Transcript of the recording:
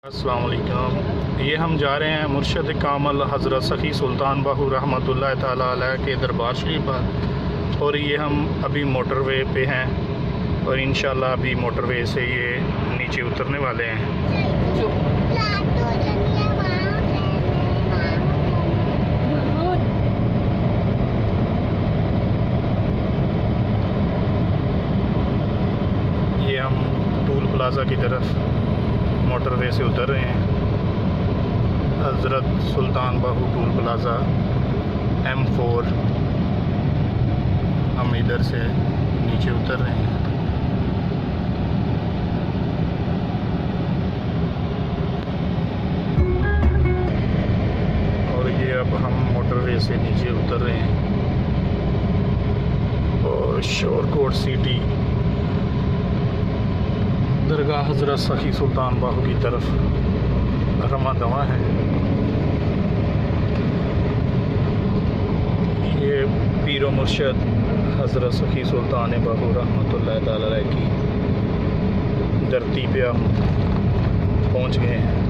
अस्सलाम वालेकुम। ये हम जा रहे हैं मुर्शद कामल हज़रत सखी सुल्तान बाहू रहमतुल्लाह ताला अलैह के दरबार शरीफ पर, और ये हम अभी मोटरवे पे हैं और इंशाल्लाह अभी मोटरवे से ये नीचे उतरने वाले हैं। ये हम टूल प्लाज़ा की तरफ मोटरवे से उतर रहे हैं। हज़रत सुल्तान बाहू टूल प्लाज़ा M4, हम इधर से नीचे उतर रहे हैं। और ये अब हम मोटरवे से नीचे उतर रहे हैं और शोरकोट सिटी दरगाह हज़रत सखी सुल्तान बाहू की तरफ रमा दवा है। ये पीरो मुर्शद हज़रत सखी सुल्तान बाहू रहमतुल्लाह ताला अलैह की धरती पे हम पहुँच गए हैं।